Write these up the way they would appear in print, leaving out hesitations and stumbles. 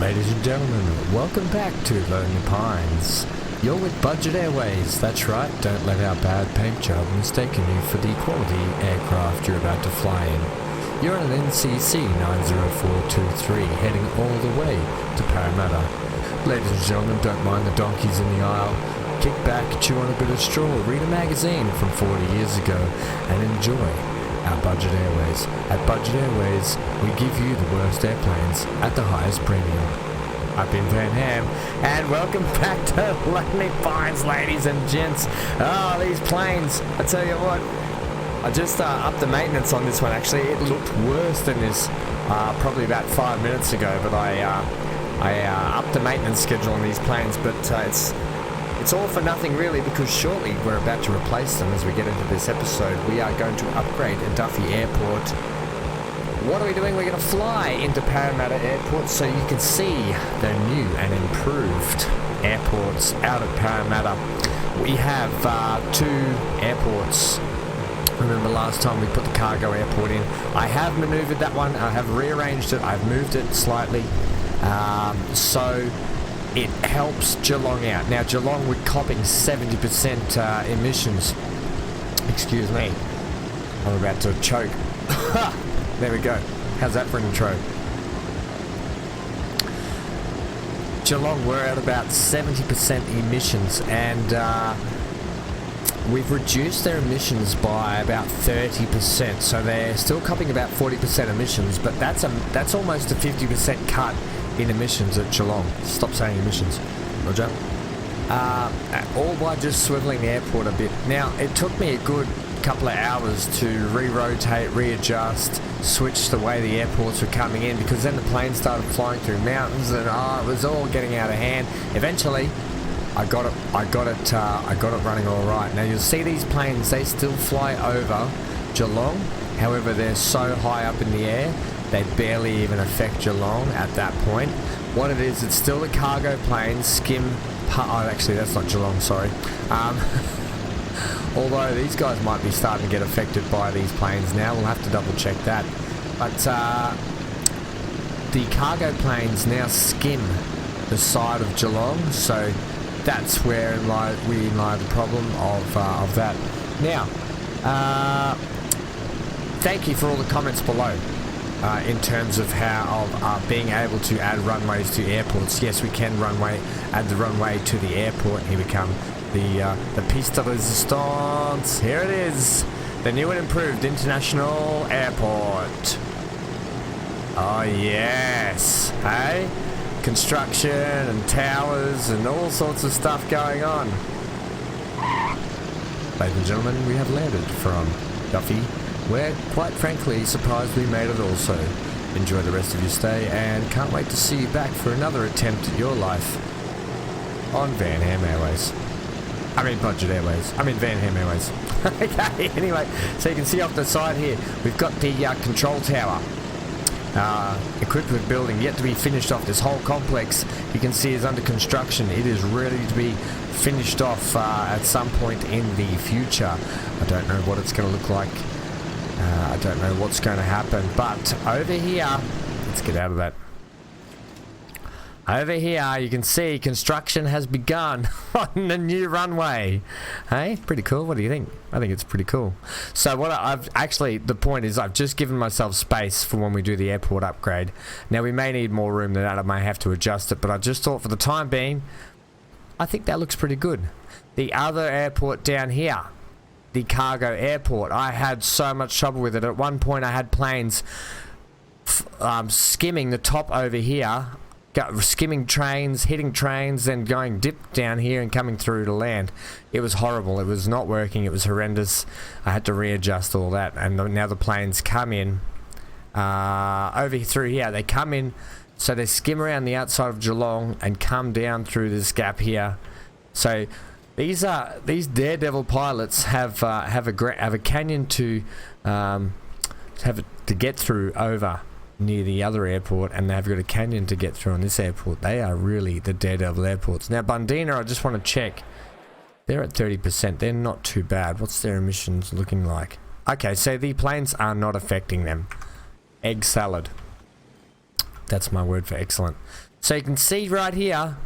Ladies and gentlemen, welcome back to Lonely Pines. You're with Budget Airways, that's right, don't let our bad paint job mistaken you for the quality aircraft you're about to fly in. You're on an NCC 90423 heading all the way to Parramatta. Ladies and gentlemen, don't mind the donkeys in the aisle. Kick back, chew on a bit of straw, read a magazine from 40 years ago, and enjoy our Budget Airways. At Budget Airways, we give you the worst airplanes at the highest premium. I've been Van Ham, and welcome back to Lonely Pines, ladies and gents. Oh, these planes, I tell you what, I just upped the maintenance on this one. Actually, it looked worse than this probably about 5 minutes ago, but I upped the maintenance schedule on these planes, but it's all for nothing really, because shortly we're about to replace them. As we get into this episode, we are going to upgrade a Duffy Airport. What are we doing? We're going to fly into Parramatta Airport so you can see the new and improved airports out at Parramatta. We have two airports. Remember last time we put the cargo airport in? I have manoeuvred that one. I have rearranged it. I've moved it slightly. So it helps Geelong out. Now Geelong, we're copping 70% emissions. Excuse me. I'm about to choke. There we go. How's that for an intro? Geelong, we're at about 70% emissions, and we've reduced their emissions by about 30%. So they're still copping about 40% emissions, but that's almost a 50% cut in emissions at Geelong. Stop saying emissions, Roger. All by just swiveling the airport a bit. Now, it took me a good couple of hours to re-rotate, readjust, switch the way the airports were coming in, because then the plane started flying through mountains, and it was all getting out of hand. Eventually, I got it running all right. Now you'll see these planes, they still fly over Geelong. However, they're so high up in the air, they barely even affect Geelong at that point. What it is, it's still a cargo plane, actually that's not Geelong, sorry. Although these guys might be starting to get affected by these planes now, we'll have to double check that. But the cargo planes now skim the side of Geelong, so that's where we lie the problem of that. Now, thank you for all the comments below. In terms of being able to add runways to airports. Yes, we can add the runway to the airport. Here we come. The piece de resistance. Here it is. The new and improved International Airport. Oh yes. Hey? Construction and towers and all sorts of stuff going on. Ladies and gentlemen, we have landed from Duffy. We're quite frankly surprised we made it also. Enjoy the rest of your stay, and can't wait to see you back for another attempt at your life on Van Ham Airways. I mean Budget Airways. I mean Van Ham Airways. Okay, anyway, so you can see off the side here, we've got the control tower. Equipped with building, yet to be finished off. This whole complex, you can see, is under construction. It is ready to be finished off at some point in the future. I don't know what it's going to look like. I don't know what's going to happen, but over here, let's get out of that. Over here, you can see construction has begun on the new runway. Hey, pretty cool. What do you think? I think it's pretty cool. So the point is, I've just given myself space for when we do the airport upgrade. Now, we may need more room than that. I may have to adjust it, but I just thought for the time being, I think that looks pretty good. The other airport down here, the cargo airport, I had so much trouble with it. At one point I had planes skimming the top over here, skimming trains, hitting trains, then going dip down here and coming through to land. It was horrible. It was not working. It was horrendous. I had to readjust all that, and now the planes come in over through here. They come in, so they skim around the outside of Geelong and come down through this gap here. So these daredevil pilots have a canyon to get through over near the other airport, and they've got a canyon to get through on this airport. They are really the daredevil airports. Now Bundeena, I just want to check. They're at 30%. They're not too bad. What's their emissions looking like? Okay, so the planes are not affecting them. Egg salad. That's my word for excellent. So you can see right here,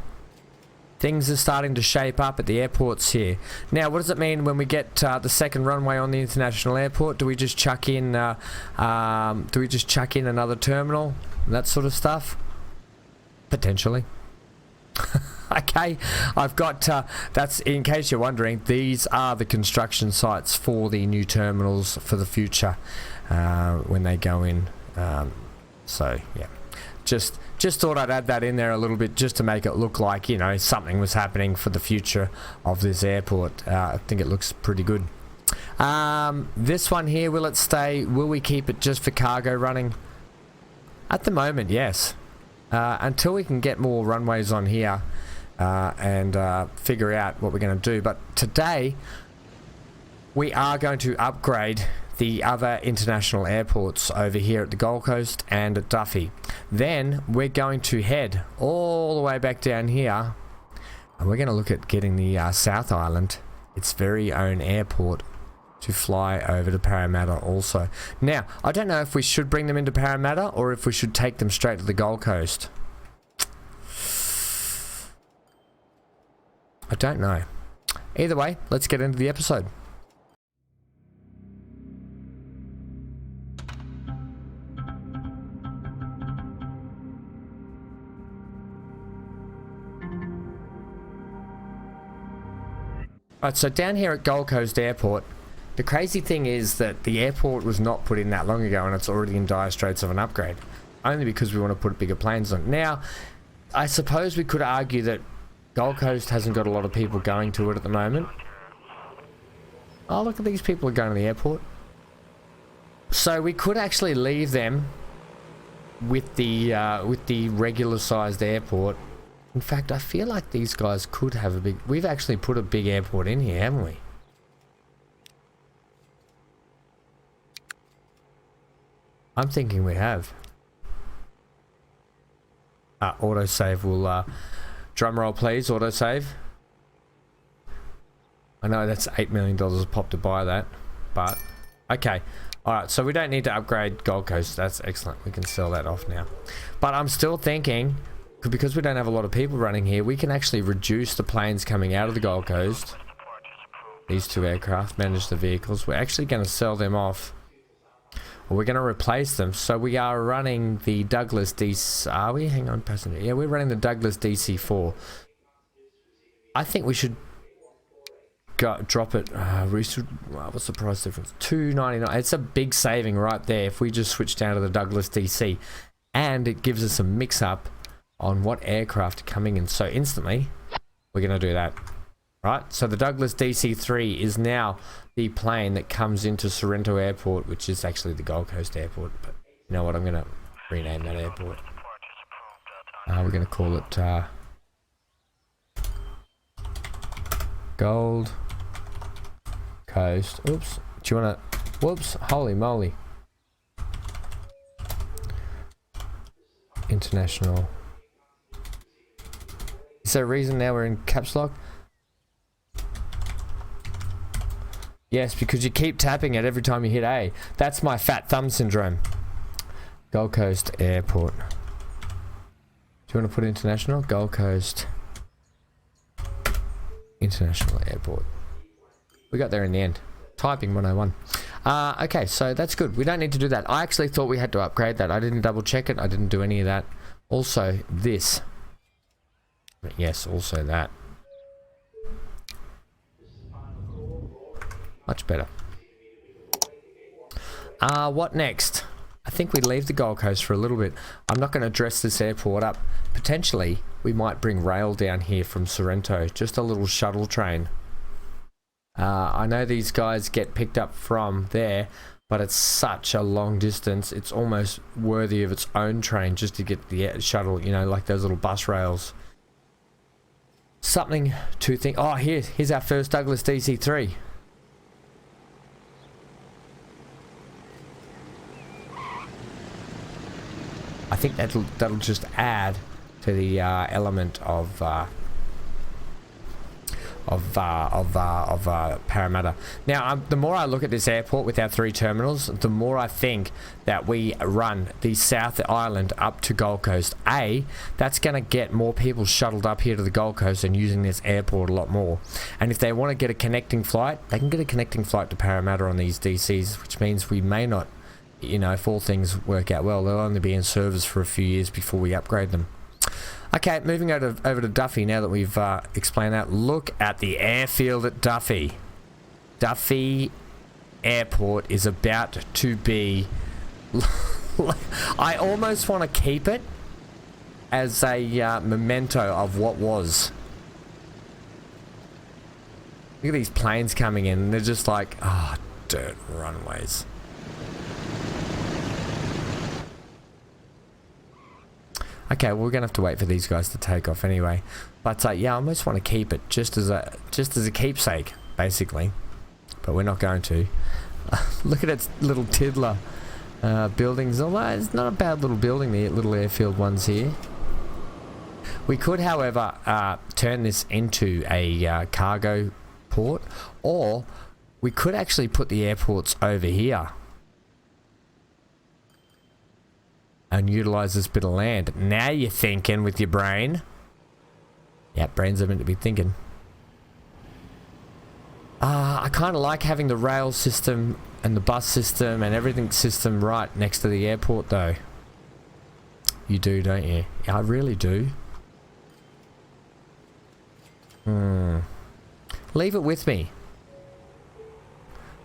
things are starting to shape up at the airports here. Now, what does it mean when we get the second runway on the international airport? Do we just chuck in another terminal, that sort of stuff? Potentially. Okay, I've got, that's, in case you're wondering, these are the construction sites for the new terminals for the future when they go in. So, yeah, just thought I'd add that in there a little bit just to make it look like, you know, something was happening for the future of this airport. I think it looks pretty good. This one here, will it stay? Will we keep it just for cargo running? At the moment, yes. Until we can get more runways on here and figure out what we're going to do. But today, we are going to upgrade the other international airports over here at the Gold Coast and at Duffy. Then we're going to head all the way back down here, and we're going to look at getting the South Island, its very own airport, to fly over to Parramatta also. Now, I don't know if we should bring them into Parramatta or if we should take them straight to the Gold Coast. I don't know. Either way, let's get into the episode. Right, so down here at Gold Coast Airport, the crazy thing is that the airport was not put in that long ago and it's already in dire straits of an upgrade. Only because we want to put bigger planes on. Now, I suppose we could argue that Gold Coast hasn't got a lot of people going to it at the moment. Oh, look at these people are going to the airport. So we could actually leave them with the regular sized airport. In fact, I feel like these guys could have a big... We've actually put a big airport in here, haven't we? I'm thinking we have. Autosave will... drum roll, please. Autosave. I know that's $8 million a pop to buy that, but... Okay. Alright, so we don't need to upgrade Gold Coast. That's excellent. We can sell that off now. But I'm still thinking... Because we don't have a lot of people running here, we can actually reduce the planes coming out of the Gold Coast. These two aircraft, manage the vehicles. We're actually going to sell them off. Or we're going to replace them. So we are running the Douglas DC... Are we? Hang on, passenger. Yeah, we're running the Douglas DC-4. I think we should drop it. What's the price difference? $2.99. It's a big saving right there if we just switch down to the Douglas DC. And it gives us a mix-up on what aircraft are coming in. So instantly, we're going to do that. Right? So the Douglas DC-3 is now the plane that comes into Sorrento Airport, which is actually the Gold Coast Airport. But you know what? I'm going to rename that airport. We're going to call it Gold Coast. Oops. Do you want to... Whoops. Holy moly. International... Is there a reason now we're in caps lock? Yes, because you keep tapping it every time you hit A. That's my fat thumb syndrome. Gold Coast Airport. Do you want to put international? Gold Coast International Airport. We got there in the end. Typing 101. Okay, so that's good. We don't need to do that. I actually thought we had to upgrade that. I didn't double check it. I didn't do any of that. Also, this. Yes, also that. Much better. What next? I think we leave the Gold Coast for a little bit. I'm not going to dress this airport up. Potentially, we might bring rail down here from Sorrento. Just a little shuttle train. I know these guys get picked up from there, but it's such a long distance. It's almost worthy of its own train just to get the shuttle, you know, like those little bus rails. Something to think... Oh, here's our first Douglas DC-3. I think that'll just add to the element of Parramatta. Now, the more I look at this airport with our 3 terminals, the more I think that we run the South Island up to Gold Coast. That's going to get more people shuttled up here to the Gold Coast and using this airport a lot more. And if they want to get a connecting flight, they can get a connecting flight to Parramatta on these DCs, which means we may not, you know, if all things work out well, they'll only be in service for a few years before we upgrade them. Okay, moving over to Duffy now that we've explained that. Look at the airfield at Duffy. Duffy Airport is about to be... I almost want to keep it as a memento of what was. Look at these planes coming in, and they're just like, oh, dirt runways. Okay, well, we're gonna have to wait for these guys to take off anyway. But yeah, I almost want to keep it just as a keepsake, basically. But we're not going to. Look at its little tiddler buildings. Although it's not a bad little building, the little airfield ones here. We could, however, turn this into a cargo port, or we could actually put the airports over here and utilize this bit of land. Now you're thinking with your brain. Yeah, brains are meant to be thinking. I kind of like having the rail system and the bus system and everything system right next to the airport, though. You do, don't you? I really do. Leave it with me.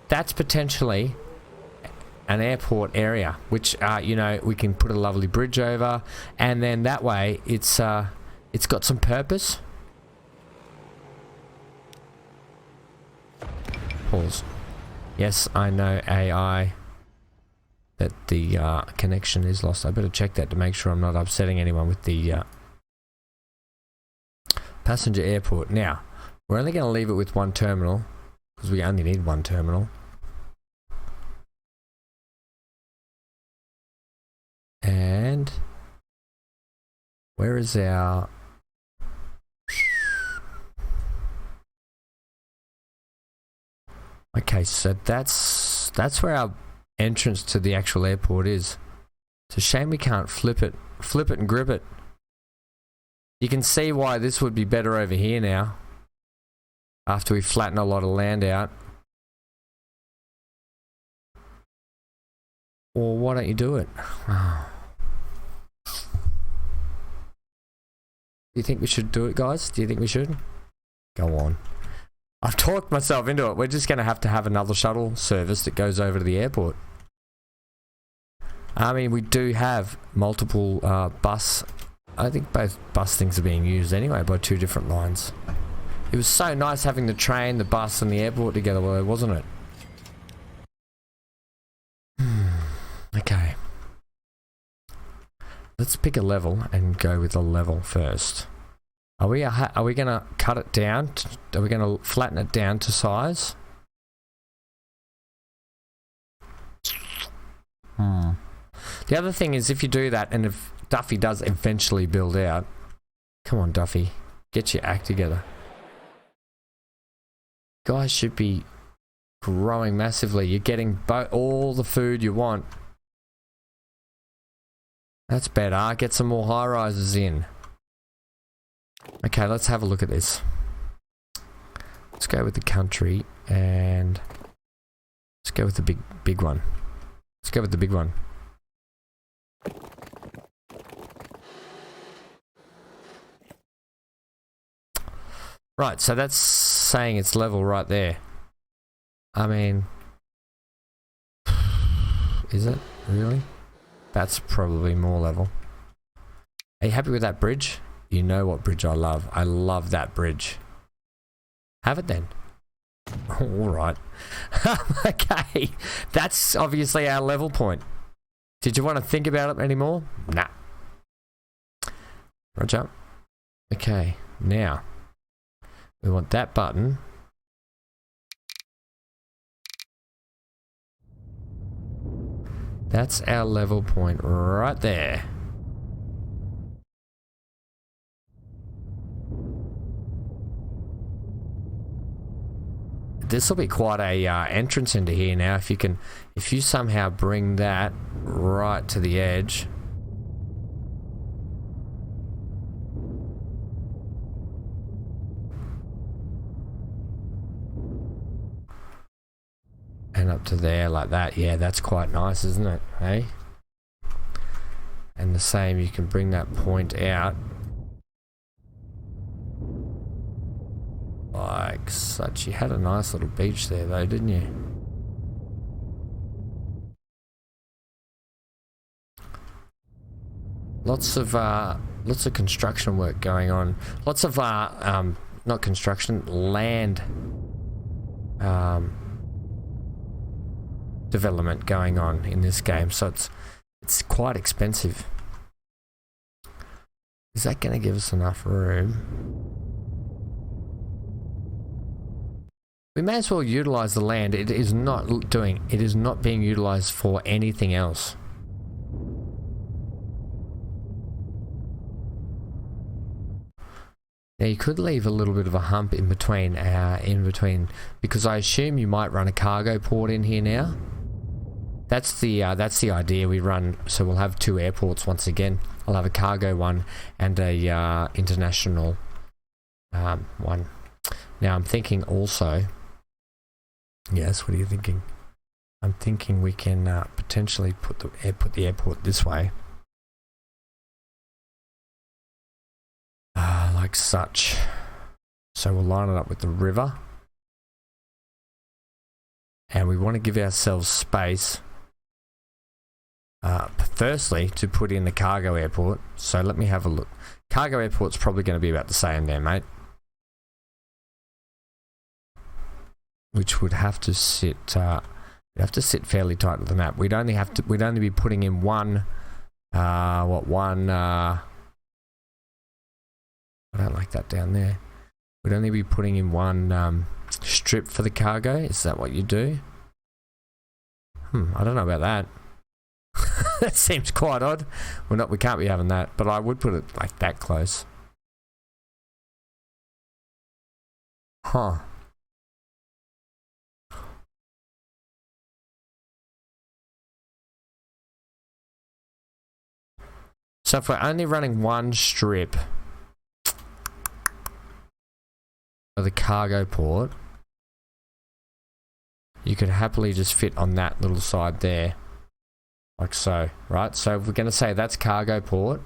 That's potentially an airport area, which you know, we can put a lovely bridge over, and then that way it's got some purpose. Pause. Yes, I know, AI, that the connection is lost. I better check that to make sure I'm not upsetting anyone with the passenger airport. Now, we're only going to leave it with 1 terminal because we only need 1 terminal. And where is our... Okay, so that's where our entrance to the actual airport is. It's a shame we can't flip it and grip it. You can see why this would be better over here now, after we flatten a lot of land out. Or why don't you do it? Do you think we should do it, guys? Do you think we should? Go on. I've talked myself into it. We're just going to have another shuttle service that goes over to the airport. I mean, we do have multiple bus... I think both bus things are being used anyway by 2 different lines. It was so nice having the train, the bus and the airport together, well, wasn't it? Okay. Let's pick a level and go with a level first. Are we going to cut it down? Are we going to flatten it down to size? The other thing is, if you do that, and if Duffy does eventually build out... Come on, Duffy. Get your act together. Guys should be growing massively. You're getting all the food you want. That's better. Get some more high-rises in. Okay, let's have a look at this. Let's go with the country, and let's go with the big one. Let's go with the big one. Right, so that's saying it's level right there. I mean, is it really? That's probably more level. Are you happy with that bridge? You know what bridge I love. I love that bridge. Have it then. Alright. Okay. That's obviously our level point. Did you want to think about it anymore? Nah. Roger. Okay. Now, we want that button. That's our level point right there. this will be quite a entrance into here now. If you somehow bring that right to the edge. And up to there like that. Yeah, that's quite nice, isn't it? Hey? And the same, you can bring that point out. Like such. You had a nice little beach there though, didn't you? Lots of construction work going on. Lots of not construction, land development going on in this game, so it's quite expensive. Is that going to give us enough room? We may as well utilize the land. It is not being utilized for anything else. Now you could leave a little bit of a hump in between, because I assume you might run a cargo port in here now. That's the idea we run. So we'll have two airports once again. I'll have a cargo one and a international one. Now I'm thinking also. Yes, what are you thinking? I'm thinking we can potentially put the airport this way. Like such. So we'll line it up with the river. And we want to give ourselves space, firstly, to put in the cargo airport. So let me have a look. Cargo airport's probably going to be about the same there, mate. Which would have to sit fairly tight to the map. We'd only be putting in one I don't like that down there. We'd only be putting in one strip for the cargo. Is that what you do? I don't know about that. That seems quite odd. We can't be having that, but I would put it like that close. Huh. So if we're only running one strip of the cargo port, you could happily just fit on that little side there, like so, right? So if we're going to say that's cargo port,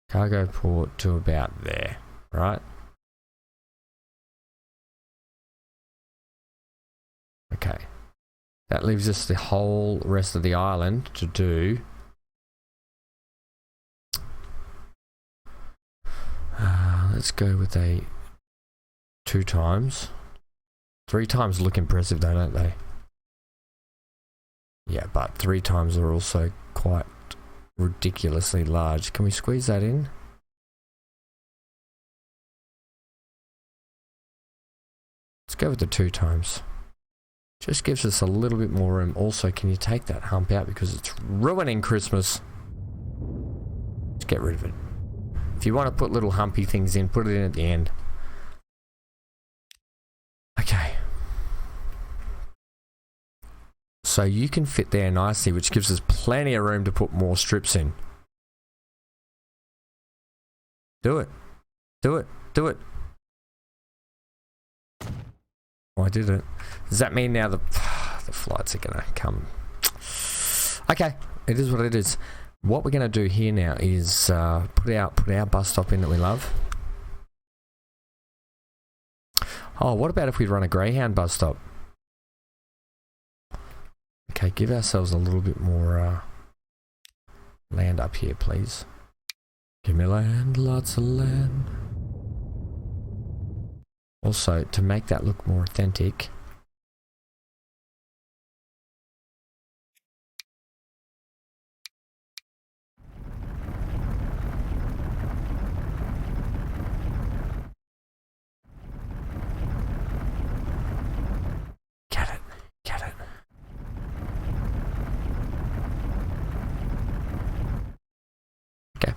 to about there, right? Okay. That leaves us the whole rest of the island to do. Let's go with a 2 times. 3 times look impressive though, don't they? Yeah, but 3 times are also quite ridiculously large. Can we squeeze that in? Let's go with the 2 times. Just gives us a little bit more room. Also, can you take that hump out because it's ruining Christmas? Just get rid of it. If you want to put little humpy things in, put it in at the end. Okay. So you can fit there nicely, which gives us plenty of room to put more strips in. Do it. Do it. Do it. Oh, I did it. Does that mean now the flights are gonna come? Okay, it is what it is. What we're gonna do here now is put our bus stop in that we love. Oh, what about if we run a Greyhound bus stop? Okay, give ourselves a little bit more land up here, please. Give me land, lots of land. Also, to make that look more authentic, get it. Okay.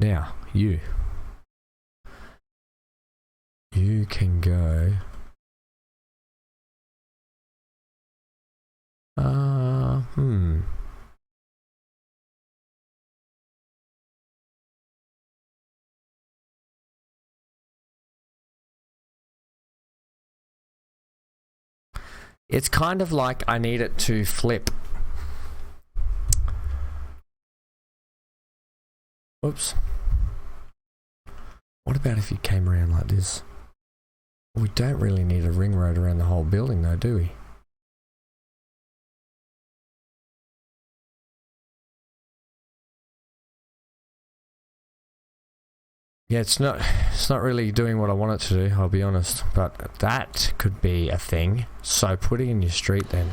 Now, you can go. It's kind of like I need it to flip. Oops. What about if you came around like this? We don't really need a ring road around the whole building though, do we? Yeah, it's not really doing what I want it to do, I'll be honest. But that could be a thing. So put it in your street then.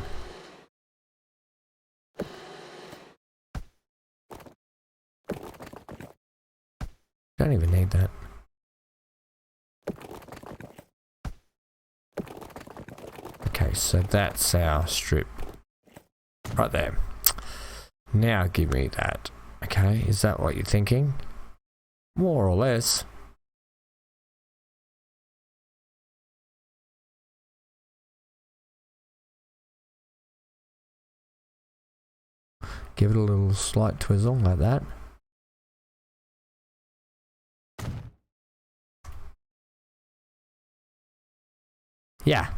Don't even need that. Okay, so that's our strip. Right there. Now give me that. Okay, is that what you're thinking? More or less. Give it a little slight twizzle like that. Yeah.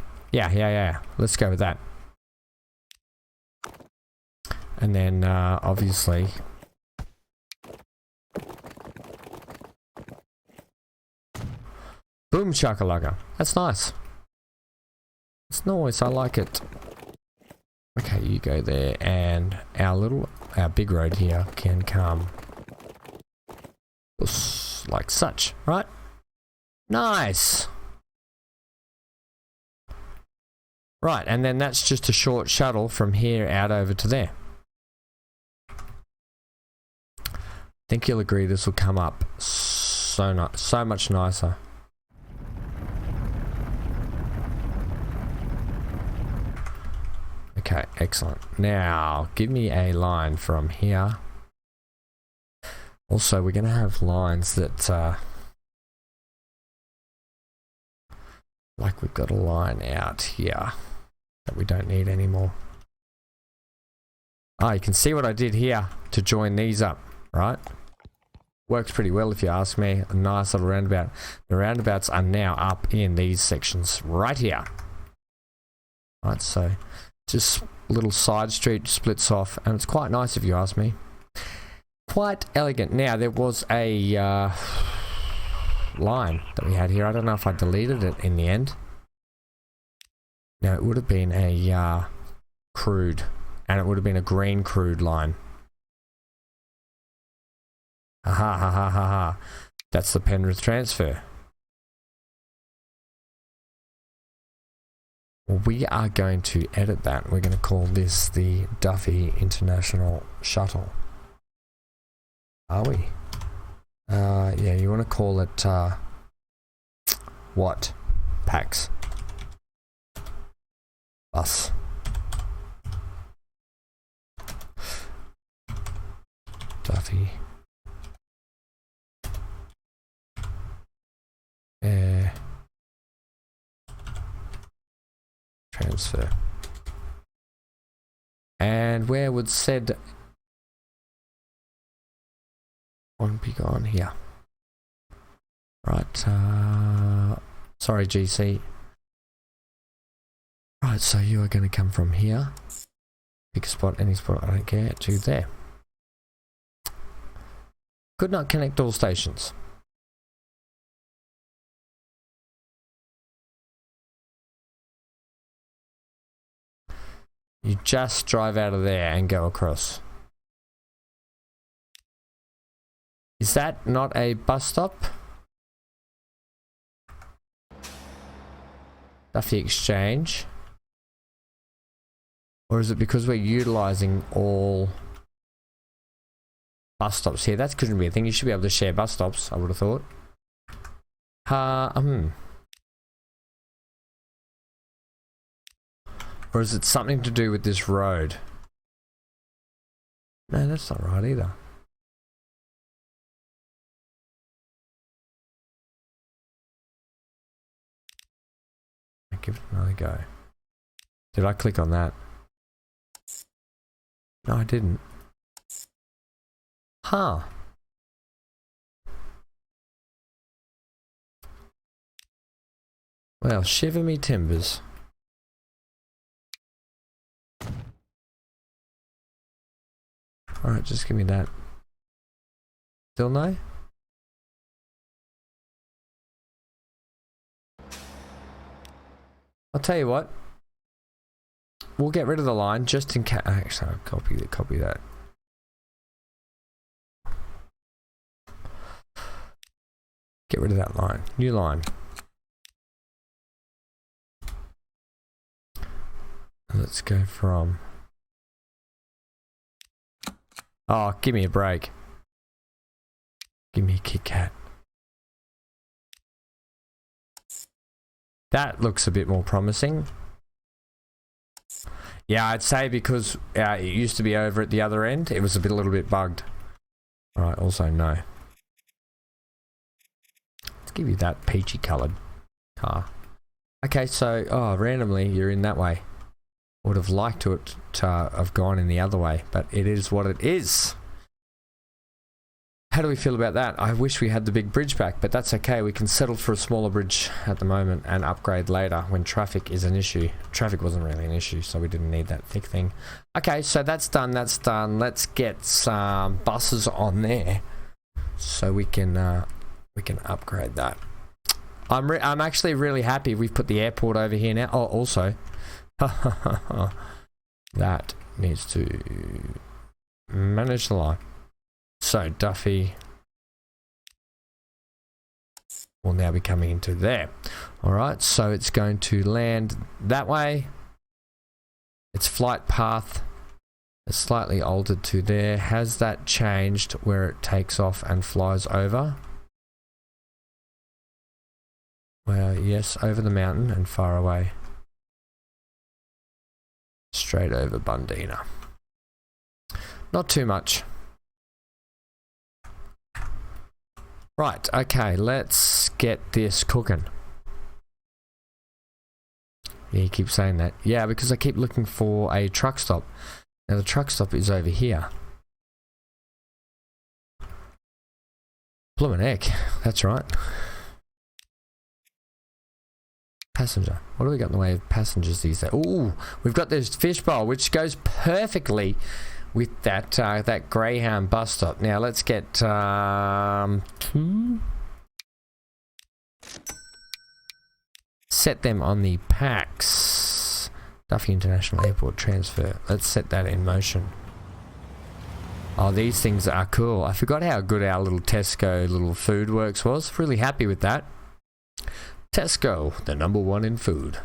Let's go with that. And then obviously boom shakalaka. That's nice. It's nice, I like it. Okay, you go there, and our big road here can come like such, right? Nice. Right, and then that's just a short shuttle from here out over to there. I think you'll agree this will come up so much nicer. Okay, excellent. Now, give me a line from here. Also, we're going to have lines that, like we've got a line out here that we don't need anymore. You can see what I did here to join these up, right? Works pretty well if you ask me. A nice little roundabout. The roundabouts are now up in these sections right here. Right, so just a little side street splits off, and it's quite nice if you ask me. Quite elegant. Now, there was a line that we had here. I don't know if I deleted it in the end. Now, it would have been a crude, and it would have been a green crude line. Ha. That's the Penrith transfer. We are going to edit that. We're going to call this the Duffy International Shuttle. Are we? Yeah, you want to call it, what? Pax. Bus. Duffy. Air. Transfer. And where would said one be gone? Here. Right, sorry GC. Right, so you are going to come from here. Pick a spot, any spot, I don't care, to there. Could not connect all stations. You just drive out of there and go across. Is that not a bus stop? Duffy Exchange? Or is it because we're utilizing all bus stops here? That couldn't be a thing. You should be able to share bus stops, I would have thought. Or is it something to do with this road? No, that's not right either. give it another go. Did I click on that? No, I didn't. Huh. Well, shiver me timbers. Alright, just give me that. Still no? I'll tell you what. We'll get rid of the line just in case. Actually, I'll copy that. Get rid of that line. New line. Let's go from... Oh, give me a break. Give me a Kit Kat. That looks a bit more promising. Yeah, I'd say because it used to be over at the other end, it was a little bit bugged. Alright, also no. Let's give you that peachy coloured car. Okay, so, oh, randomly you're in that way. Would have liked it to have gone in the other way, but it is what it is. How do we feel about that? I wish we had the big bridge back, but that's okay. We can settle for a smaller bridge at the moment and upgrade later when traffic is an issue. Traffic wasn't really an issue, so we didn't need that thick thing. Okay, so that's done, that's done. Let's get some buses on there so we can upgrade that. I'm actually really happy we've put the airport over here now. Oh, also, that needs to manage the line. So Duffy will now be coming into there. Alright, so it's going to land that way. Its flight path is slightly altered to there. Has that changed where it takes off and flies over? Well, yes, over the mountain and far away. Straight over Bundina. Not too much. Right, okay, let's get this cooking. Yeah, you keep saying that. Yeah, because I keep looking for a truck stop. Now the truck stop is over here. Bloomin' heck, that's right. Passenger. What do we got in the way of passengers these days? Ooh, we've got this fishbowl, which goes perfectly with that that Greyhound bus stop. Now let's get set them on the packs. Duffy International Airport transfer. Let's set that in motion. Oh, these things are cool. I forgot how good our little Tesco little food works was. Really happy with that. Tesco, the #1 in food.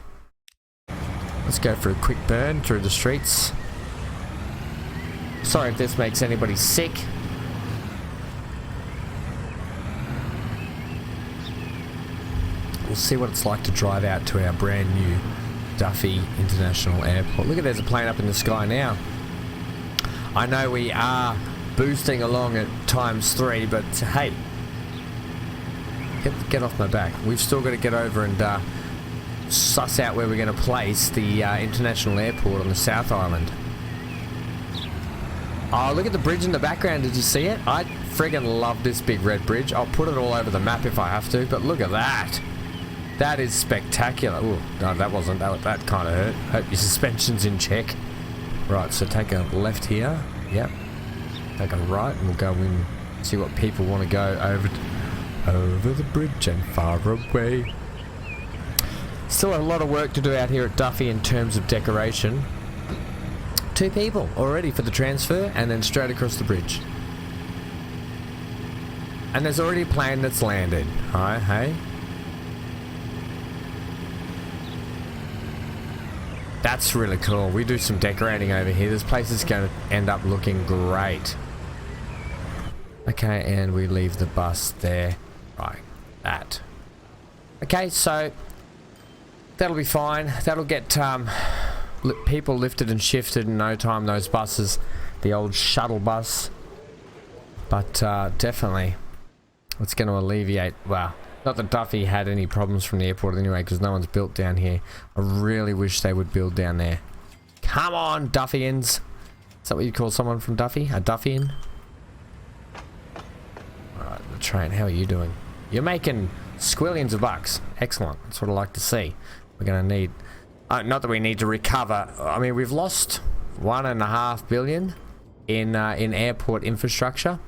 Let's go for a quick burn through the streets. Sorry if this makes anybody sick. We'll see what it's like to drive out to our brand new Duffy International Airport. Look at, there's a plane up in the sky now. I know we are boosting along at ×3, but hey, get off my back. We've still got to get over and suss out where we're going to place the international airport on the South Island. Oh, look at the bridge in the background. Did you see it? I friggin' love this big red bridge. I'll put it all over the map if I have to, but look at that. That is spectacular. Ooh, no, that wasn't. That kind of hurt. Hope your suspension's in check. Right, so take a left here. Yep. Take a right and we'll go in, see what people want to go over the bridge and far away. Still a lot of work to do out here at Duffy in terms of decoration. 2 people already for the transfer and then straight across the bridge. And there's already a plane that's landed. Hi, hey. That's really cool. We do some decorating over here. This place is going to end up looking great. Okay, and we leave the bus there. Right, that. Okay, so that'll be fine. That'll get people lifted and shifted in no time, those buses, the old shuttle bus. But definitely, it's going to alleviate, well, Not that Duffy had any problems from the airport anyway, because no one's built down here. I really wish they would build down there. Come on, Duffians. Is that what you call someone from Duffy? A Duffian? Alright, the train, how are you doing? You're making squillions of bucks. Excellent. That's what I like to see. We're going to need... not that we need to recover. I mean, we've lost 1.5 billion in airport infrastructure.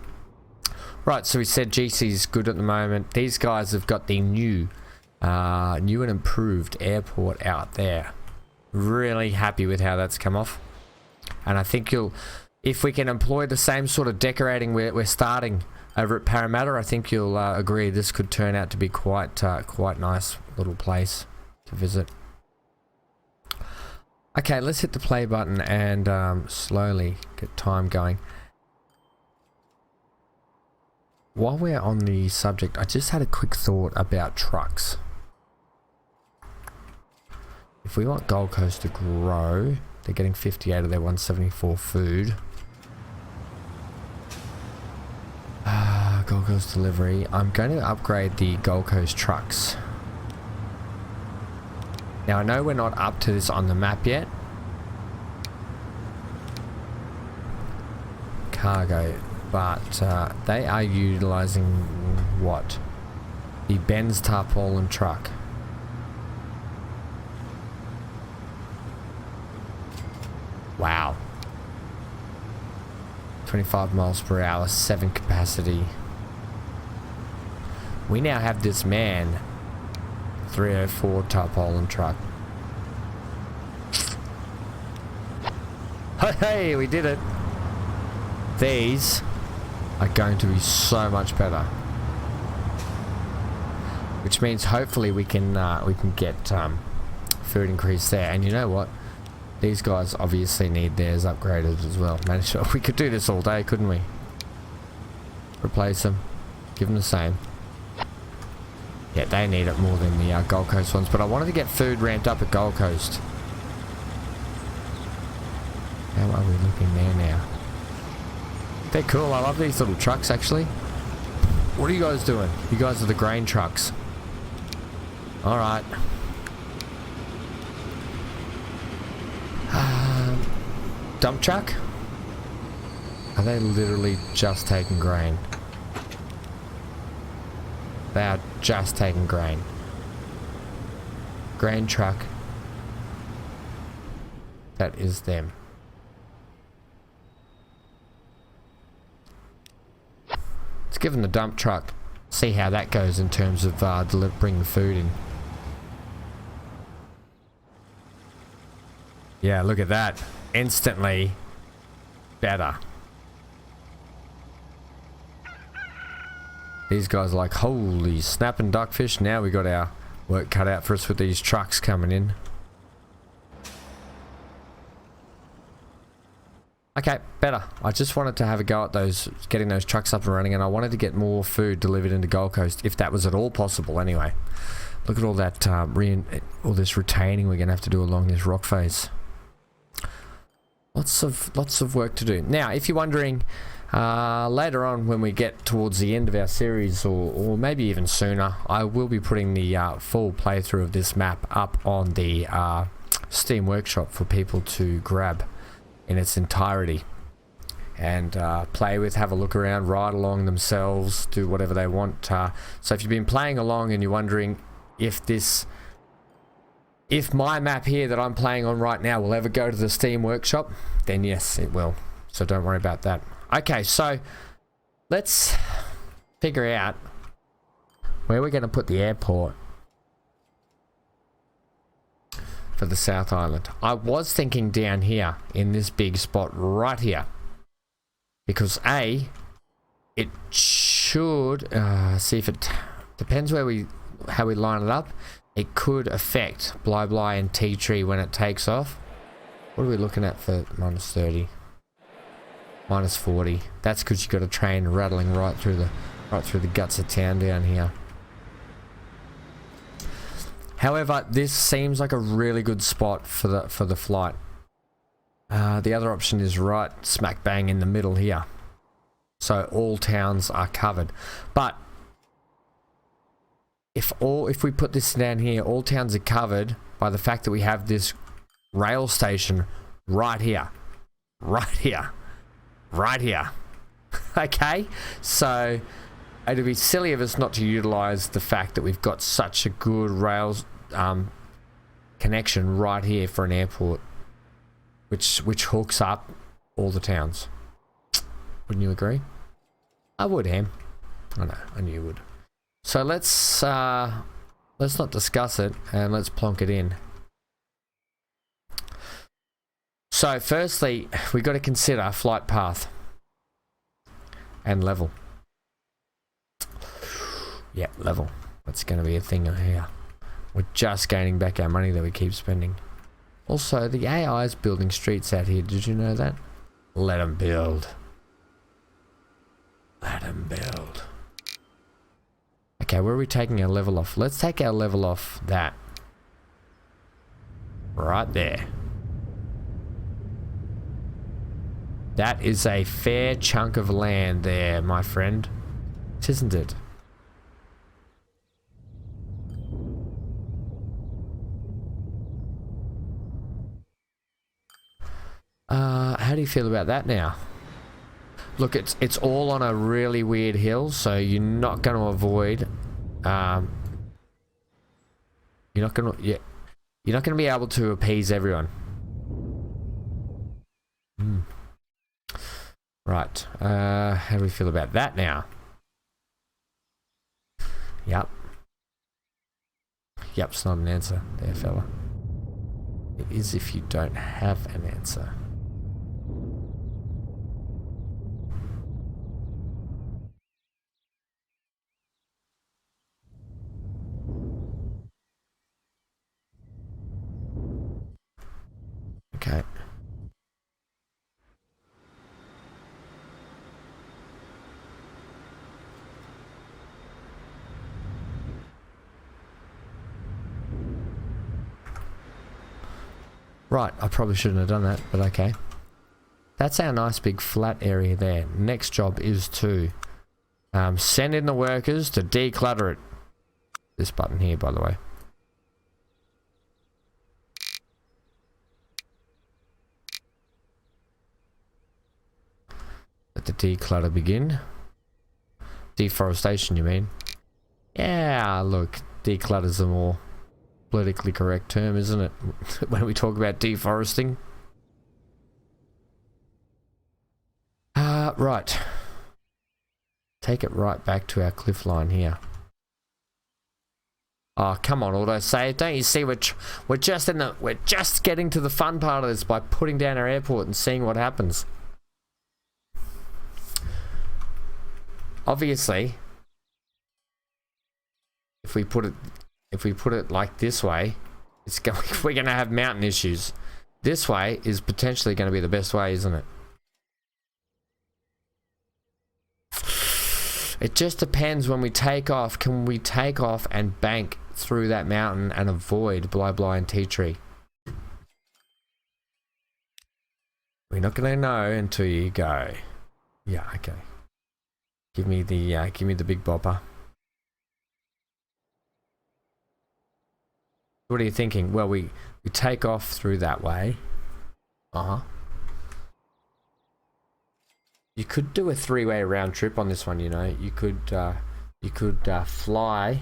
Right, so we said GC's good at the moment. These guys have got the new and improved airport out there. Really happy with how that's come off. And I think if we can employ the same sort of decorating we're starting over at Parramatta, I think you'll agree this could turn out to be quite nice little place to visit. Okay, let's hit the play button and slowly get time going. While we're on the subject, I just had a quick thought about trucks. If we want Gold Coast to grow, they're getting 58 of their 174 food. Gold Coast delivery. I'm going to upgrade the Gold Coast trucks. Now I know we're not up to this on the map yet. Cargo. But they are utilizing what? The Benz tarpaulin truck. Wow. 25 miles per hour, 7 capacity. We now have this man 304 tarpaulin truck. Hey, we did it. These are going to be so much better, which means hopefully we can get food increase there. And you know what, these guys obviously need theirs upgraded as well. Man, sure, we could do this all day, couldn't we? Replace them, give them the same. Yeah, they need it more than the Gold Coast ones, but I wanted to get food ramped up at Gold Coast. How are we looking there now? They're cool. I love these little trucks, actually. What are you guys doing? You guys are the grain trucks. Alright. Dump truck? Are they literally just taking grain? They are just taking grain. Grain truck. That is them. Let's give them the dump truck. See how that goes in terms of bringing food in. Yeah, look at that. Instantly better. These guys are like, holy snapping duckfish. Now we got our work cut out for us with these trucks coming in. Okay, better. I just wanted to have a go at getting those trucks up and running, and I wanted to get more food delivered into Gold Coast, if that was at all possible anyway. Look at all that, all this retaining we're going to have to do along this rock face. Lots of work to do. Now, if you're wondering, later on when we get towards the end of our series, or maybe even sooner, I will be putting the full playthrough of this map up on the Steam Workshop for people to grab in its entirety and play with, have a look around, ride along themselves, do whatever they want. So if you've been playing along and you're wondering if my map here that I'm playing on right now will ever go to the Steam Workshop, then yes, it will. So don't worry about that. Okay, so let's figure out where we're going to put the airport for the South Island. I was thinking down here in this big spot right here, because A, it should see if it depends how we line it up. It could affect Bly and Tea Tree when it takes off. What are we looking at for minus 30? Minus 40. That's because you've got a train rattling right through the guts of town down here. However, this seems like a really good spot for the flight. The other option is right smack bang in the middle here. So all towns are covered. But if we put this down here, all towns are covered by the fact that we have this rail station right here. Okay, so it'd be silly of us not to utilize the fact that we've got such a good rails connection right here for an airport, which hooks up all the towns. Wouldn't you agree? I would, Ham. I know, I knew you would. So let's not discuss it and let's plonk it in. So firstly, we got to consider flight path and level. Yeah, level. That's going to be a thing here. We're just gaining back our money that we keep spending. Also, the AI is building streets out here. Did you know that? Let them build. Let them build. Okay, where are we taking our level off? Let's take our level off that. Right there. That is a fair chunk of land there, my friend. Isn't it? How do you feel about that now? Look, it's all on a really weird hill, so you're not going to avoid. You're not going to be able to appease everyone. Right. How do we feel about that now? Yep. Yep's not an answer there, fella. It is if you don't have an answer. Okay. Right, I probably shouldn't have done that, but okay. That's our nice big flat area there. Next job is to send in the workers to declutter it. This button here, by the way. Let the declutter begin. Deforestation, you mean? Yeah, look, declutter's a more politically correct term, isn't it? When we talk about deforesting. Right. Take it right back to our cliff line here. Oh, come on, autosave. Don't you see we're just getting to the fun part of this by putting down our airport and seeing what happens. Obviously, if we put it like this way, we're going to have mountain issues. This way is potentially going to be the best way, isn't it? It just depends when we take off. Can we take off and bank through that mountain and avoid blah and tea tree? We're not going to know until you go. Yeah, okay. Give me the big bopper. What are you thinking? Well, we take off through that way. You could do a three-way round trip on this one, you know. You could fly,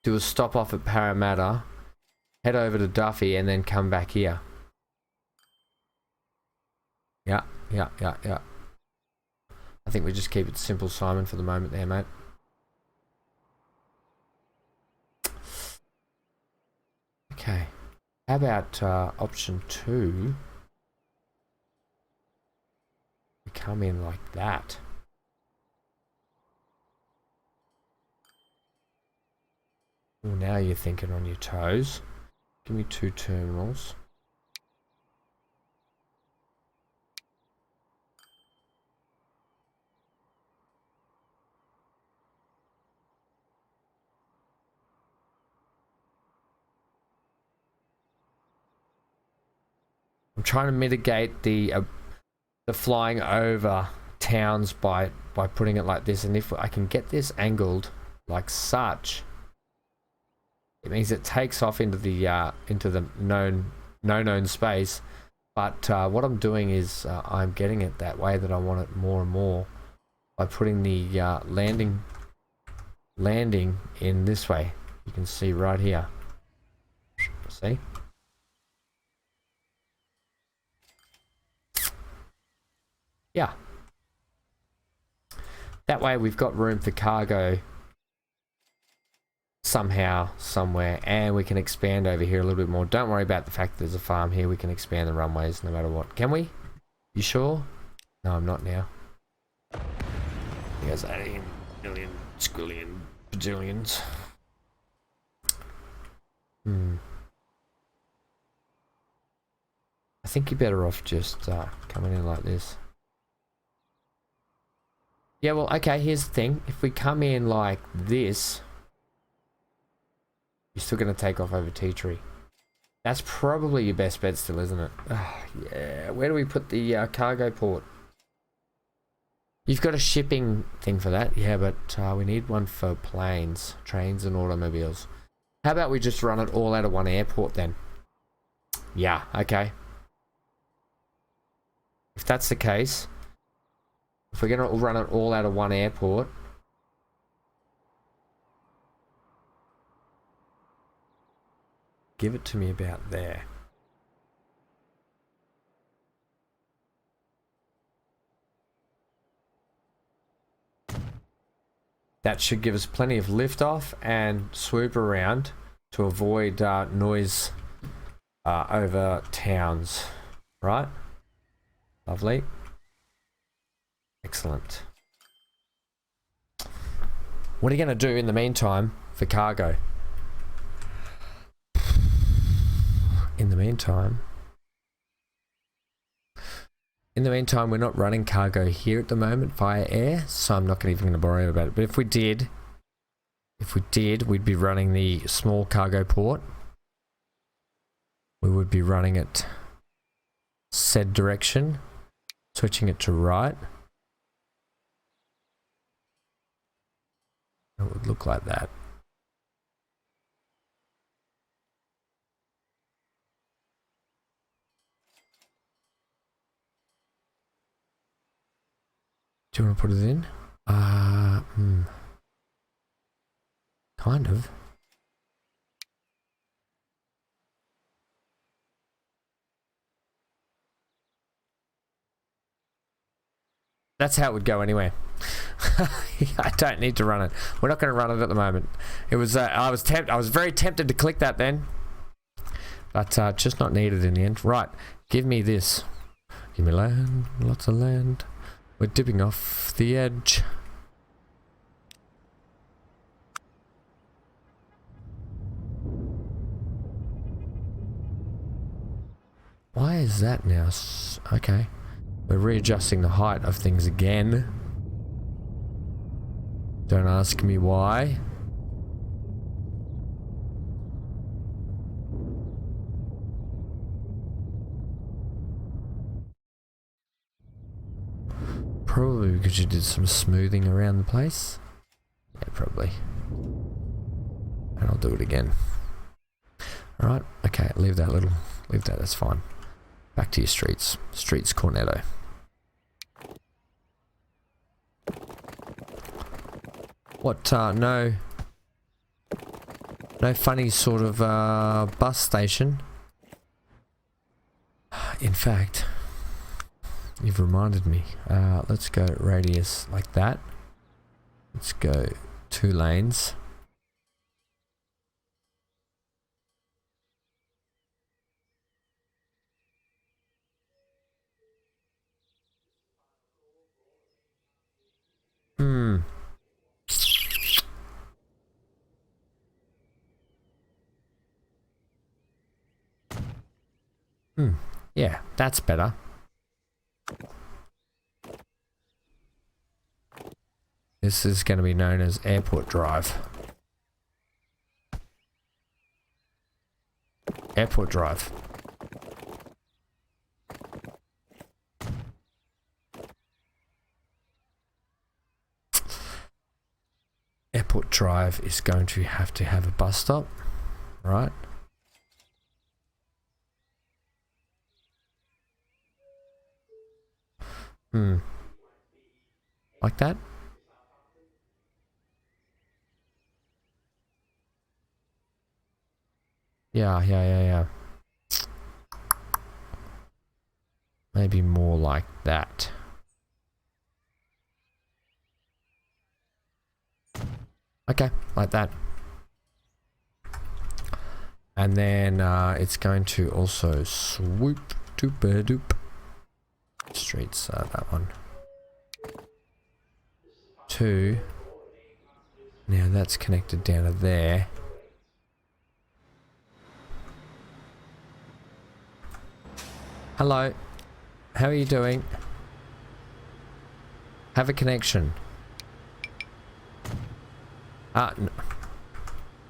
do a stop off at Parramatta, head over to Duffy, and then come back here. Yeah. I think we just keep it simple, Simon, for the moment there, mate. Okay. How about option 2? We come in like that. Oh, now you're thinking on your toes. Give me 2 terminals. I'm trying to mitigate the flying over towns by putting it like this, and if I can get this angled like such, It means it takes off into the known space. But what I'm doing is I'm getting it that way that I want it more and more by putting the landing in this way. You can see right here. See? Yeah. That way we've got room for cargo somehow, somewhere, and we can expand over here a little bit more. Don't worry about the fact that there's a farm here. We can expand the runways no matter what. Can we? You sure? No, I'm not now. Yes, 18 million, squillion, bajillions. I think you're better off just coming in like this. Yeah, well, okay, here's the thing. If we come in like this, you're still going to take off over Tea Tree. That's probably your best bet still, isn't it? Yeah, where do we put the cargo port? You've got a shipping thing for that, yeah, but we need one for planes, trains and automobiles. How about we just run it all out of one airport then? Yeah, okay. If that's the case, if we're going to run it all out of one airport, give it to me about there. That should give us plenty of liftoff and swoop around to avoid noise over towns, right? Lovely. Excellent. What are you going to do in the meantime for cargo? In the meantime, we're not running cargo here at the moment via air, so I'm not even going to worry about it. But if we did, we'd be running the small cargo port. We would be running it said direction, switching it to right. It would look like that. Do you want to put it in? Kind of. That's how it would go anyway. I don't need to run it. We're not going to run it at the moment. It was I was very tempted to click that then, but just not needed in the end. Right, give me this. Give me land, lots of land. We're dipping off the edge. Why is that now? Okay. We're readjusting the height of things again. Don't ask me why. Probably because you did some smoothing around the place. Yeah, probably. And I'll do it again. Alright, okay, leave that, that's fine. Back to your streets. Streets Cornetto. What, no funny sort of bus station. In fact, you've reminded me. Let's go radius like that. Let's go 2 lanes. Yeah, that's better. This is going to be known as Airport Drive. Airport Drive. Airport Drive is going to have a bus stop. right? Like that? Yeah. Maybe more like that. Okay, like that. And then it's going to also swoop doop streets, that one. 2. Now that's connected down to there. Hello. How are you doing? Have a connection. No.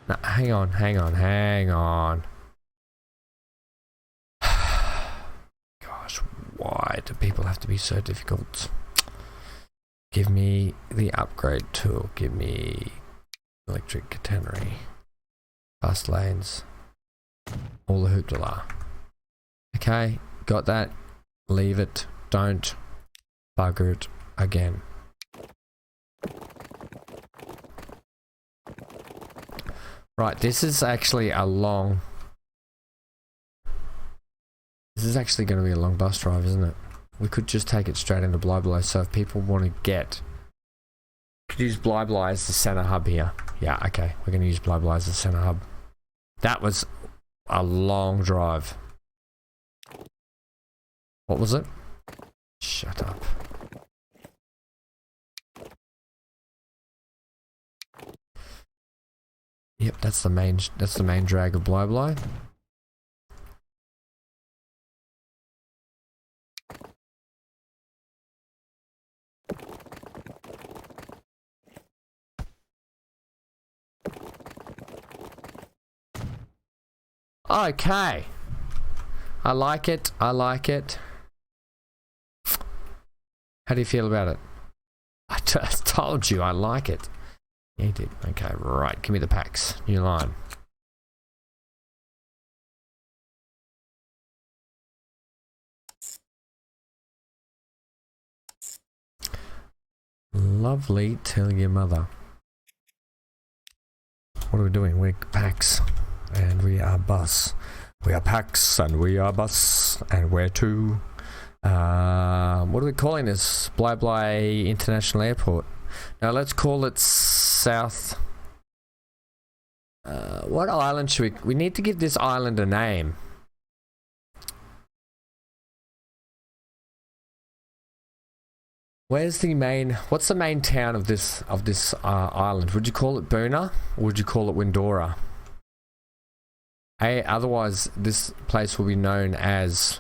No, hang on. Gosh, why do people have to be so difficult? Give me the upgrade tool. Give me electric catenary. Bus lanes. All the hoopla. Okay, got that. Leave it. Don't bugger it again. Right, this is actually a long... This is actually going to be a long bus drive, isn't it? We could just take it straight into Bly, so if people want to get... Could use Bly as the center hub here. Yeah, okay, we're going to use Bly as the center hub. That was a long drive. What was it? Shut up. Yep, that's the main drag of Bly. Okay. I like it. How do you feel about it? I just told you I like it. Yeah, you did. Okay, right. Give me the packs. New line. Lovely. Tell your mother. What are we doing? We're packs. And we are bus. We are packs and we are bus. And where to? What are we calling this? Bly International Airport. Now let's call it South. What island should we need to give this island a name. What's the main town of this island? Would you call it Boona or would you call it Windora? Otherwise this place will be known as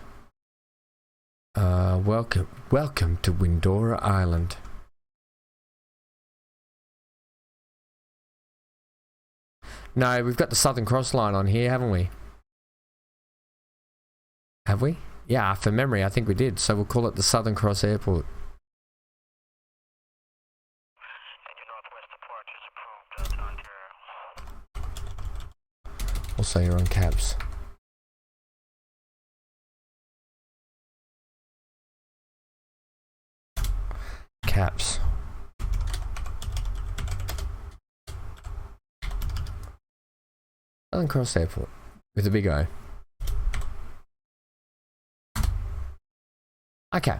welcome to Windora Island. No, we've got the Southern Cross line on here, haven't we? Have we? Yeah, for memory, I think we did. So we'll call it the Southern Cross Airport. Also, you're on cabs. Caps. Southern Cross Airport with a big O. Okay.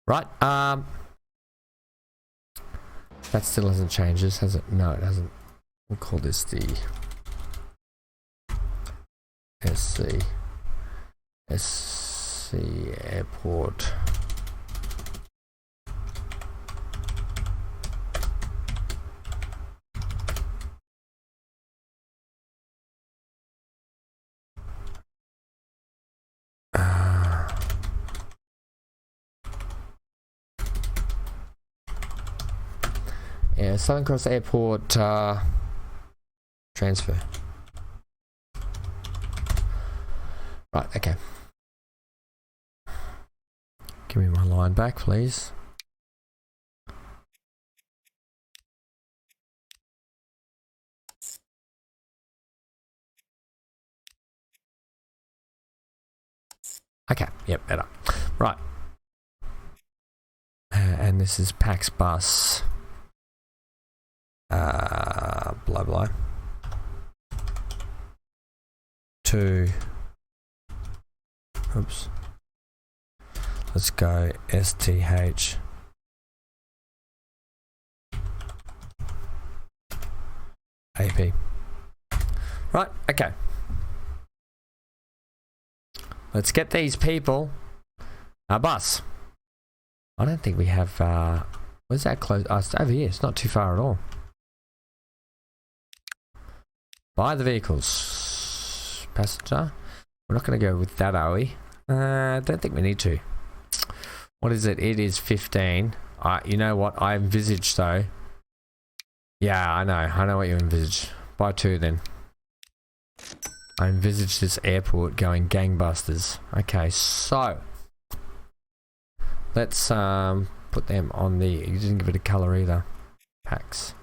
Right. That still hasn't changed, has it? No, it hasn't. We'll call this the SC Airport. Yeah, Southern Cross Airport transfer. Right, okay. Give me my line back, please. Okay, yep, better. Right. And this is PAX bus. Blah, blah. 2. Oops. Let's go STH. AP. Right, okay. Let's get these people a bus. I don't think we have, where's that close? Oh, it's over here. It's not too far at all. Buy the vehicles. Passenger. We're not going to go with that, are we? I don't think we need to. What is it? It is 15. You know what I envisage, though. Yeah, I know what you envisage. Buy 2 then. I envisage this airport going gangbusters. Okay, so let's put them on the. You didn't give it a color either. Packs.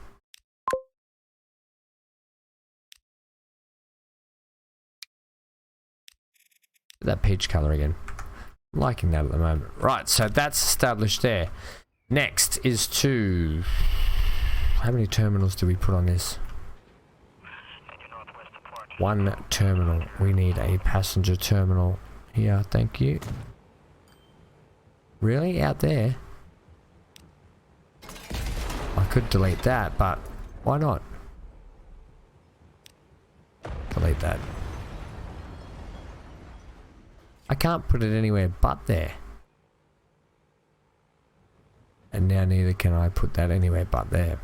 That peach color again. I'm liking that at the moment. Right, so that's established there. Next is to. How many terminals do we put on this? 1 terminal. We need a passenger terminal here. Thank you. Really? Out there? I could delete that, but why not? Delete that. I can't put it anywhere but there. And now neither can I put that anywhere but there.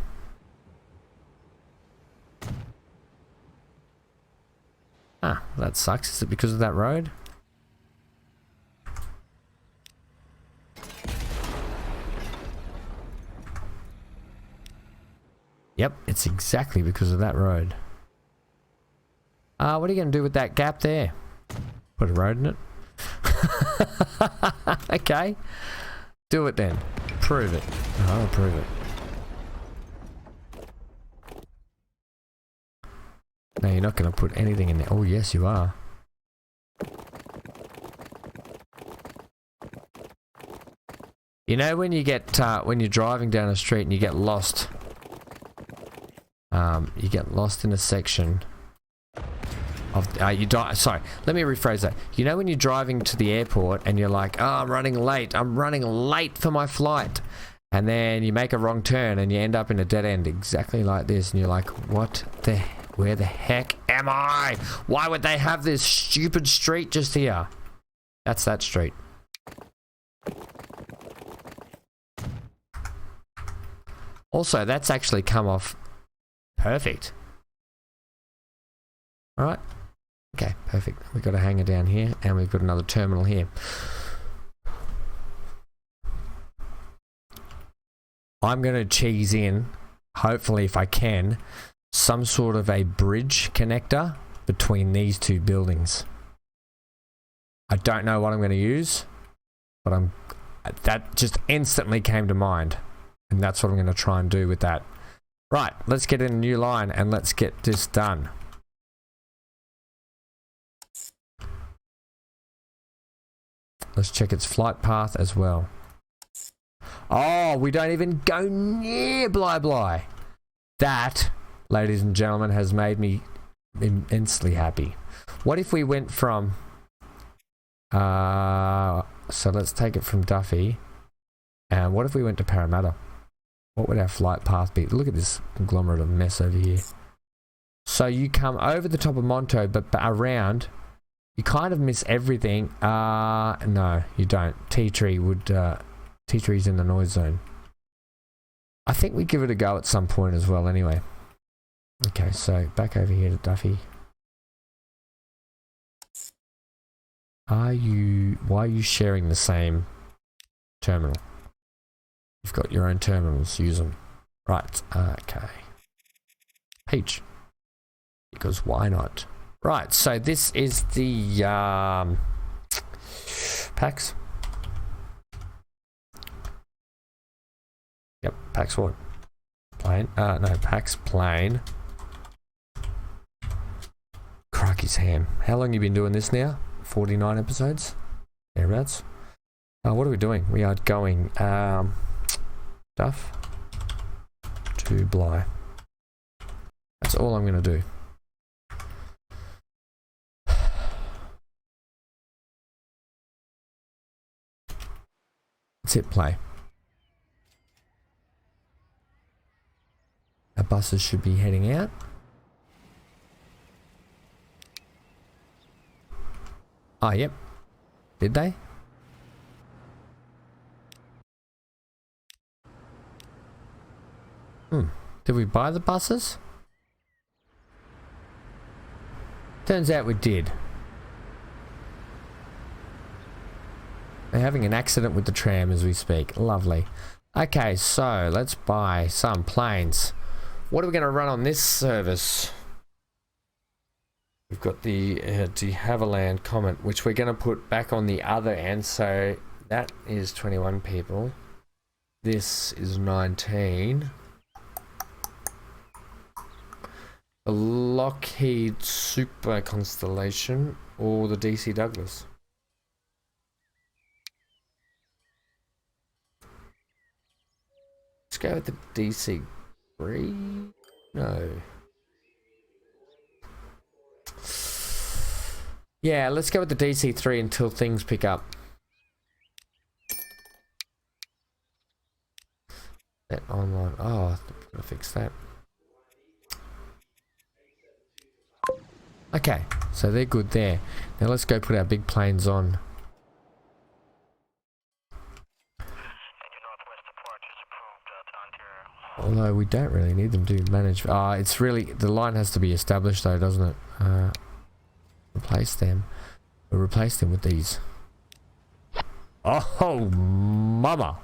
Ah, that sucks. Is it because of that road? Yep, it's exactly because of that road. What are you going to do with that gap there? Put a road in it? Okay. Do it then. Prove it. I'll prove it. No, you're not going to put anything in there. Oh, yes, you are. You know when you get when you're driving down a street and you get lost. You get lost in a section of sorry, let me rephrase that. You know when you're driving to the airport and you're like, oh, I'm running late for my flight, and then you make a wrong turn and you end up in a dead end exactly like this, and you're like, where the heck am I? Why would they have this stupid street just here? That's that street. Also, that's actually come off perfect. Alright. Okay, perfect. We've got a hanger down here, and we've got another terminal here. I'm going to cheese in, hopefully if I can, some sort of a bridge connector between these two buildings. I don't know what I'm going to use, but that just instantly came to mind, and that's what I'm going to try and do with that. Right, let's get in a new line and let's get this done. Let's check its flight path as well. Oh, we don't even go near Bly Bly. That, ladies and gentlemen, has made me immensely happy. What if we went from... so let's take it from Duffy. And what if we went to Parramatta? What would our flight path be? Look at this conglomerate of mess over here. So you come over the top of Monto, but around... You kind of miss everything. No, you don't. T-Tree would... T-Tree's in the noise zone. I think we give it a go at some point as well anyway. Okay, so back over here to Duffy. Why are you sharing the same terminal? You've got your own terminals, use them. Right, okay. Peach. Because why not? Right, so this is the PAX. Yep, PAX what? Plane? No, PAX plane. Crikey's ham. How long you been doing this now? 49 episodes? Thereabouts. What are we doing? We are going stuff to Bly. That's all I'm going to do. Let's hit play. Our buses should be heading out. Oh, yep. Did they? Did we buy the buses? Turns out we did. They're having an accident with the tram as we speak. Lovely. Okay, so let's buy some planes. What are we going to run on this service? We've got the de Havilland Comet, which we're going to put back on the other end. So that is 21 people. This is 19. The Lockheed Super Constellation or the DC Douglas? Let's go with the DC 3. No. Yeah, let's go with the DC 3 until things pick up. That online. Oh, I'm gonna fix that. Okay, so they're good there. Now let's go put our big planes on. Although we don't really need them to manage. It's really, the line has to be established though, doesn't it? Replace them. We'll replace them with these. Oh, mama.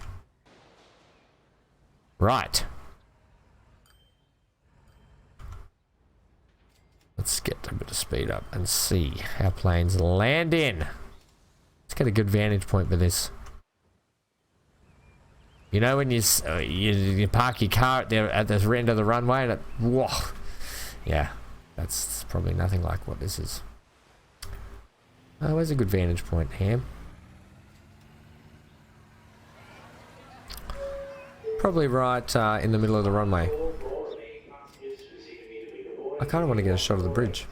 Right. Let's get a bit of speed up and see how planes land in. Let's get a good vantage point for this. You know when you park your car at the end of the runway and it, whoa. Yeah, that's probably nothing like what this is. Oh, where's a good vantage point, Ham? Probably right in the middle of the runway. I kind of want to get a shot of the bridge.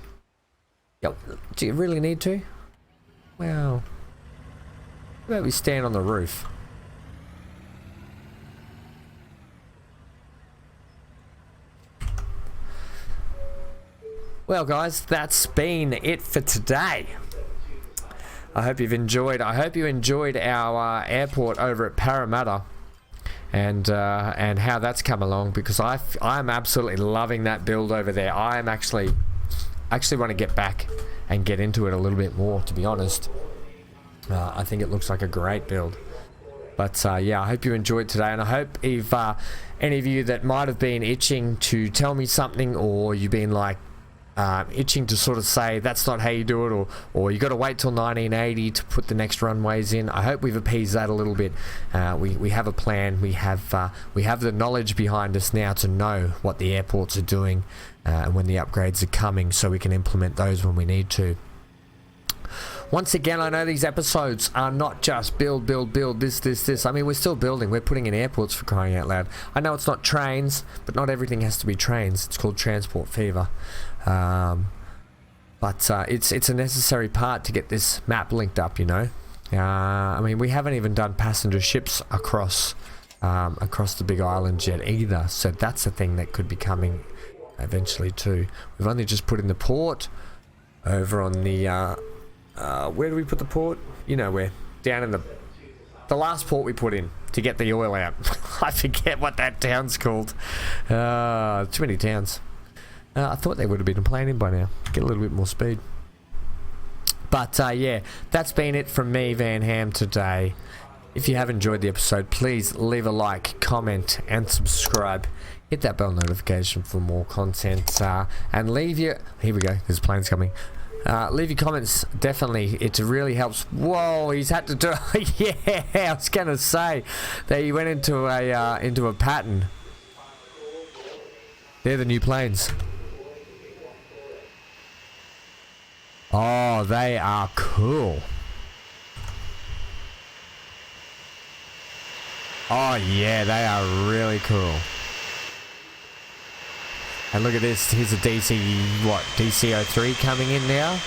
Yep. Do you really need to? Well, how about we stand on the roof? Well, guys, that's been it for today. I hope you've enjoyed. I hope you enjoyed our airport over at Parramatta, and how that's come along, because I'm absolutely loving that build over there. I'm actually want to get back and get into it a little bit more, to be honest. I think it looks like a great build. But yeah, I hope you enjoyed today, and I hope if any of you that might have been itching to tell me something, or you've been like itching to sort of say that's not how you do it, or you got to wait till 1980 to put the next runways in, I hope we've appeased that a little bit. We have a plan. We have the knowledge behind us now to know what the airports are doing and when the upgrades are coming, so we can implement those when we need to. Once again, I know these episodes are not just build, this. I mean, we're still building. We're putting in airports, for crying out loud. I know it's not trains, but not everything has to be trains. It's called transport fever. But it's a necessary part to get this map linked up, you know. I mean, we haven't even done passenger ships across the big island yet either. So that's a thing that could be coming eventually too. We've only just put in the port over on the... where do we put the port? You know where. Down in the last port we put in to get the oil out. I forget what that town's called. Too many towns. I thought they would have been planning by now. Get a little bit more speed. But yeah, that's been it from me, Van Ham, today. If you have enjoyed the episode, please leave a like, comment, and subscribe. Hit that bell notification for more content. And leave your... Here we go. There's planes coming. Leave your comments, definitely. It really helps. Whoa, he's had to do... Yeah, I was going to say that he went into a pattern. They're the new planes. Oh, they are cool. Oh yeah, they are really cool. And look at this, here's a DC-03 coming in now.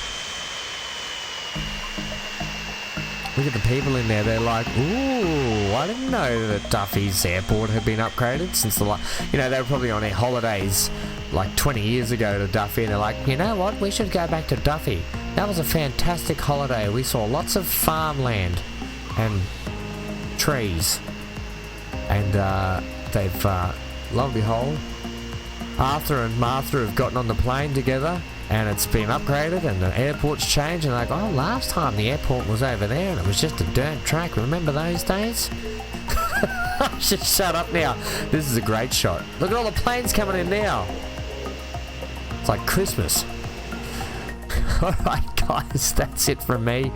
Look at the people in there, they're like, ooh, I didn't know that Duffy's airport had been upgraded since the they were probably on their holidays like 20 years ago to Duffy, and they're like, you know what, we should go back to Duffy. That was a fantastic holiday. We saw lots of farmland and trees. And they've, lo and behold, Arthur and Martha have gotten on the plane together, and it's been upgraded, and the airport's changed, and they're like, oh, last time the airport was over there, and it was just a dirt track. Remember those days? Just shut up now. This is a great shot. Look at all the planes coming in now. It's like Christmas. Alright guys, that's it from me.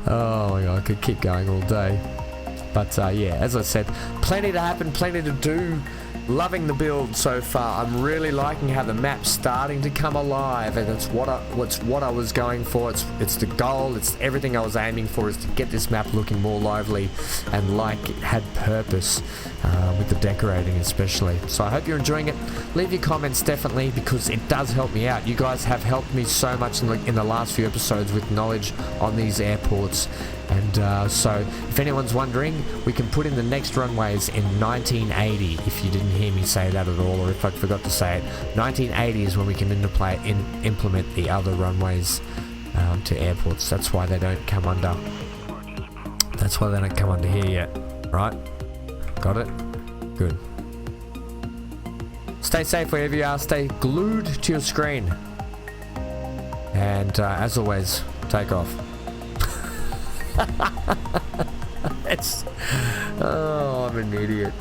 Oh my god, I could keep going all day. But yeah, as I said, plenty to happen, plenty to do. Loving the build so far. I'm really liking how the map's starting to come alive, and it's what I was going for. It's the goal. It's everything I was aiming for, is to get this map looking more lively and like it had purpose, with the decorating especially. So I hope you're enjoying it. Leave your comments definitely, because it does help me out. You guys have helped me so much in the last few episodes with knowledge on these airports. And so if anyone's wondering, we can put in the next runways in 1980, if you didn't hear me say that at all, or if I forgot to say it. 1980 is when we can implement the other runways to airports. That's why they don't come under. That's why they don't come under here yet. Right? Got it? Good. Stay safe wherever you are. Stay glued to your screen. And as always, take off. Oh, I'm an idiot.